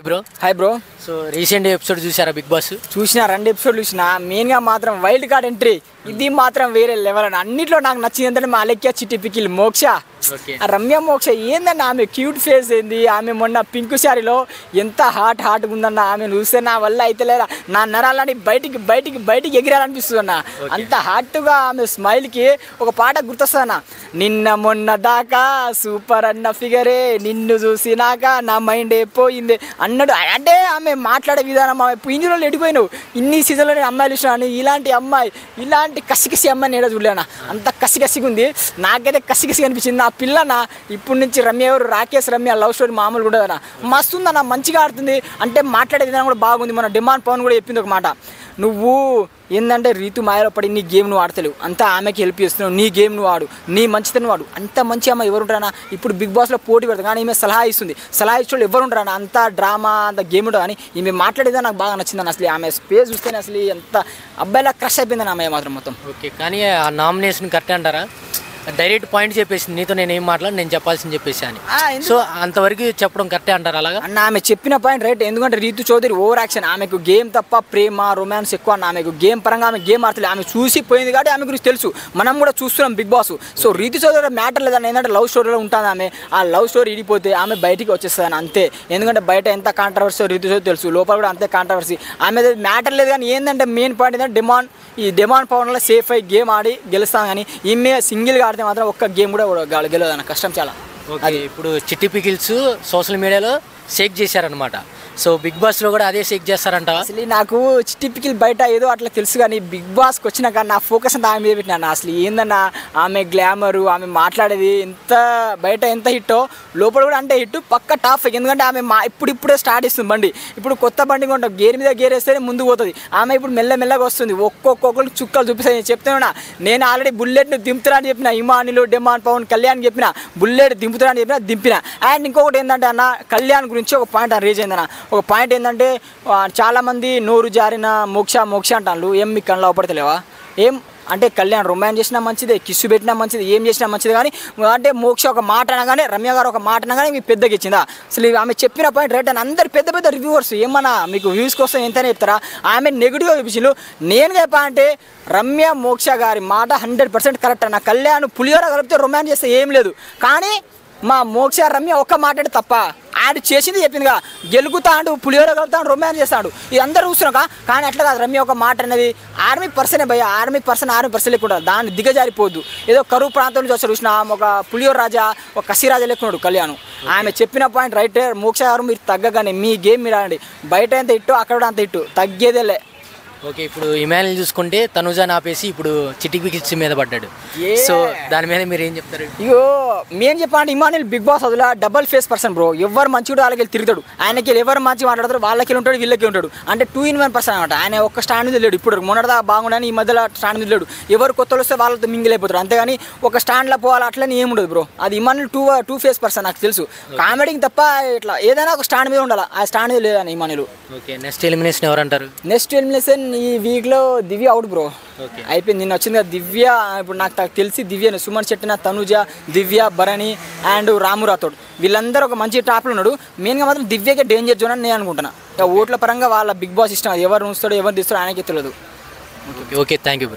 Bro hi bro. So recent episode చూసారా big boss? చూసిన 2 ఎపిసోడ్లు చూసిన. మెయిన్గా మాత్రం వైల్డ్ కార్డ్ ఎంట్రీ ఇది మాత్రం వేరే లెవెల్ అని అన్నింటిలో నాకు నచ్చింది ఏంటంటే మా అలెక్య చిట్టి పికిల్ మోక్ష. రమ్య మోక్ష ఏందన్న ఆమె క్యూట్ ఫేస్ ఏంది, ఆమె మొన్న పింక్ శారీలో ఎంత హాట్గా ఉందన్న. ఆమె చూస్తే నా వల్ల అయితే లేదా నా నరాలని బయటికి ఎగిరాలనిపిస్తుంది అన్న. అంత హాట్గా ఆమె స్మైల్కి ఒక పాట గుర్తొస్తుందన్న. నిన్న మొన్న దాకా సూపర్ అన్న ఫిగరే, నిన్ను చూసినాక నా మైండ్ పోయింది అన్నాడు. అంటే ఆమె మాట్లాడే విధానం, ఆమె ఇందులో ఎడిపోయినావు ఇన్ని సీజన్లో నేను అమ్మాయిలు ఇష్టం. ఇలాంటి అమ్మాయి, ఇలాంటి కసికసి అమ్మాయిని ఏదో చూడలేనా, అంత కసికసిగా ఉంది. నాకైతే కసికసి అనిపించింది. నా పిల్లన ఇప్పటి నుంచి రమ్య ఎవరు రాకేష్ రమ్య లవ్ స్టోరీ మామూలుగా ఉండదన్న, మస్తు ఉందన్న, మంచిగా ఆడుతుంది. అంటే మాట్లాడే విధానం కూడా బాగుంది. మన డిమాండ్ పవన్ కూడా చెప్పింది ఒక మాట, నువ్వు ఏంటంటే రీతు మాయలో పడి నీ గేమ్ నువ్వు ఆడతలేవు, అంతా ఆమెకి హెల్ప్ చేస్తున్నావు, నీ గేమ్ నువ్వు ఆడు, నీ మంచితనం వాడు. అంత మంచి అమ్మ ఎవరు ఉంటారన్నా? ఇప్పుడు బిగ్ బాస్లో పోటీ పెడతాను కానీ ఈమె సలహా ఇస్తుంది. సలహా ఇచ్చేవాళ్ళు ఎవరు ఉంటారన్నా? అంత డ్రామా అంత గేమ్ ఉంటుంది కానీ ఈమె మాట్లాడేదా నాకు బాగా నచ్చిందని. అసలు ఆమె స్పేస్ చూస్తేనే అసలు ఎంత అబ్బాయిలా క్రష్ అయిపోయిందని ఆమె మాత్రం మొత్తం. ఓకే, కానీ ఆ నామినేషన్ కరెక్ట్ అంటారా? డైరెక్ట్ పాయింట్ చెప్పేసింది, నీతో నేను ఏం మాట్లాడి నేను చెప్పాల్సింది చెప్పేసి అని. సో అంతవరకు చెప్పడం కరెక్టే అంటారు అలాగా? అన్న ఆమె చెప్పిన పాయింట్ రైట్. ఎందుకంటే రీతు చౌదరి ఓవర్ యాక్షన్, ఆమెకు గేమ్ తప్ప ప్రేమ రొమాన్స్ ఎక్కువ అన్న. ఆమెకు గేమ్ పరంగా ఆమె గేమ్ ఆడతలేదు. ఆమె చూసి పోయింది కాబట్టి ఆమె గురించి తెలుసు, మనం కూడా చూస్తున్నాం Bigg Boss. So Rithu Chowdary matter లేదని ఏంటంటే లవ్ స్టోరీలో ఉంటుంది ఆమె. ఆ లవ్ స్టోరీ ఇడిపోతే ఆమె బయటికి వచ్చేస్తుంది అంతే. ఎందుకంటే బయట ఎంత కాంట్రవర్సీ రీతు చౌదరి తెలుసు, లోపల కూడా అంతే కాంట్రవర్సీ. ఆమె మ్యాటర్ లేదు కానీ ఏంటంటే మెయిన్ పాయింట్ ఏంటంటే డిమాండ్ పవన్లో సేఫ్ అయ్యి గేమ్ ఆడి గెలుస్తాను. కానీ ఈమె సింగిల్గా ఆడితే మాత్రం ఒక్క గేమ్ కూడా గెలవదు అన్న, కష్టం చాలా. అది ఇప్పుడు చిట్టి పికిల్స్ సోషల్ మీడియాలో షేక్ చేశారనమాట. సో బిగ్ బాస్లో కూడా అదే షేక్ చేస్తారంట. అసలు నాకు చిట్టి పికిల్ బయట ఏదో అట్లా తెలుసు కానీ బిగ్ బాస్కి వచ్చినాక నా ఫోకస్ అంతా ఆమె మీద పెట్టినా. అసలు ఏందన్నా ఆమె గ్లామరు, ఆమె మాట్లాడేది ఎంత బయట ఎంత హిట్టో లోపల కూడా అంటే హిట్ పక్క టాప్. ఎందుకంటే ఆమె ఇప్పుడే స్టార్ట్ ఇస్తుంది బండి. ఇప్పుడు కొత్త బండి కొంటాం, గేర్ మీద గేర్ వేస్తేనే ముందుకు పోతుంది. ఆమె ఇప్పుడు మెల్లమెల్లగా వస్తుంది, ఒక్కొక్కరికి చుక్కలు చూపిస్తాయి. చెప్తున్నా నేను ఆల్రెడీ బుల్లెట్ను దింపుతున్నా అని చెప్పిన, ఇమానిలు డిమాండ్ పవన్ కళ్యాణ్ చెప్పిన, బుల్లెట్ దింపుతున్నా అని చెప్పిన, దింపిన. అండ్ ఇంకొకటి ఏంటంటే అన్న కళ్యాణ్ గురించి ఒక పాయింట్ రేజ్ అయిందన్న. ఒక పాయింట్ ఏంటంటే చాలామంది నోరు జారిన మోక్ష అంటాను, ఏం మీకు కళ్ళ అవపడతలేవా? ఏం అంటే కళ్యాణ్ రొమాన్స్ చేసినా మంచిదే, కిస్సు పెట్టినా మంచిది, ఏం చేసినా మంచిది. కానీ అంటే మోక్ష ఒక మాట అనగానే, రమ్య గారు ఒక మాట అనగానే మీకు పెద్దగా ఇచ్చిందా? అసలు ఆమె చెప్పిన పాయింట్ రైట్ అని అందరు పెద్ద రివ్యూవర్స్ ఏమన్నా మీకు వ్యూస్ కోసం ఎంతనే చెప్తారా? ఆమె నెగిటివ్గా చూపించారు. నేను చెప్పా అంటే రమ్య మోక్ష గారి మాట 100% కరెక్ట్ అన్న. కళ్యాణ్ పులిహోర కలిపితే రొమాన్స్ చేస్తే ఏం లేదు, కానీ మా మోక్ష రమ్య ఒక్క మాట తప్ప ఆడు చేసింది చెప్పిందిగా, గెలుగుతాడు, పులిహోర కలుగుతాడు, రొమాన్స్ చేస్తాడు, ఇది అందరూ చూస్తున్నాక. కానీ అట్లా కాదు, రమ్య ఒక మాట అనేది ఆర్మీ పర్సన్ లేకుండా దాన్ని దిగజారిపోద్దు. ఏదో కరువు ప్రాంతం నుంచి వచ్చారు చూసిన ఒక పులిహోర రాజా, ఒక కసి రాజా లేకున్నాడు కళ్యాణ్. ఆమె చెప్పిన పాయింట్ రైట్. మోక్ష గారు మీరు తగ్గగానే మీ గేమ్ మీరు ఆడండి, బయట ఎంత ఇట్టు అక్కడ కూడా అంత ఇట్టు, తగ్గేదేలే. ఓకే, ఇప్పుడు ఇమానుయల్ చూసుకుంటే తనుజాని ఆపేసి ఇప్పుడు చిట్టి పికిల్స్ మీద పడ్డాడు. సో దాని మీద మీరు ఏం చెప్తారు? ఇగో మేము చెప్పాలంటే ఇమానుయల్ బిగ్ బాస్ అదిలా డబల్ ఫేస్ పర్సన్ బ్రో. ఎవరు మంచిగా వాళ్ళకి తిరుగుతాడు, ఆయనకి ఎవరు మంచిగా మాట్లాడతారు వాళ్ళకి ఉంటాడు, వీళ్ళకి ఉంటాడు. అంటే 2 in 1 పర్సన్ అనమాట. ఆయన ఒక్క స్టాండ్ మీద లేడు. ఇప్పుడు మొన్నటిదా బాగుండని ఈ మధ్యలో స్టాండ్ మీద లేడు. ఎవరు కొత్త వస్తే వాళ్ళతో మింగిల్ అయిపోతారు. అంతేగాని ఒక స్టాండ్లో పోవాలి అట్లని ఏముండదు బ్రో. అది ఇమానుయల్ టూ ఫేస్ పర్సన్ నాకు తెలుసు. కామెడీకి తప్ప ఇట్లా ఏదైనా ఒక స్టాండ్ మీద ఉండాలి, ఆ స్టాండ్ మీద లేదని ఇమానుయల్. ఓకే, నెక్స్ట్ ఎలిమినేషన్ ఎవరంటారు? నెక్స్ట్ ఎలిమినేషన్ ఈ వీక్లో దివ్య అవుట్ బ్రో. అయిపోయింది, నిన్న వచ్చింది కదా దివ్య. ఇప్పుడు నాకు తెలిసి దివ్య, సుమన్ శెట్టిన, తనుజ, దివ్య, భరణి అండ్ రాము రాథోడ్ వీళ్ళందరూ ఒక మంచి టాప్లో ఉన్నాడు. మెయిన్గా మాత్రం దివ్యకే డేంజర్ జోన్ అని నేను అనుకుంటున్నా. ఓట్ల పరంగా వాళ్ళ బిగ్ బాస్ ఇష్టం, ఎవరు ఉంచుతాడో ఎవరు తీస్తాడో ఆయనకి తెలియదు. Okay, thank you.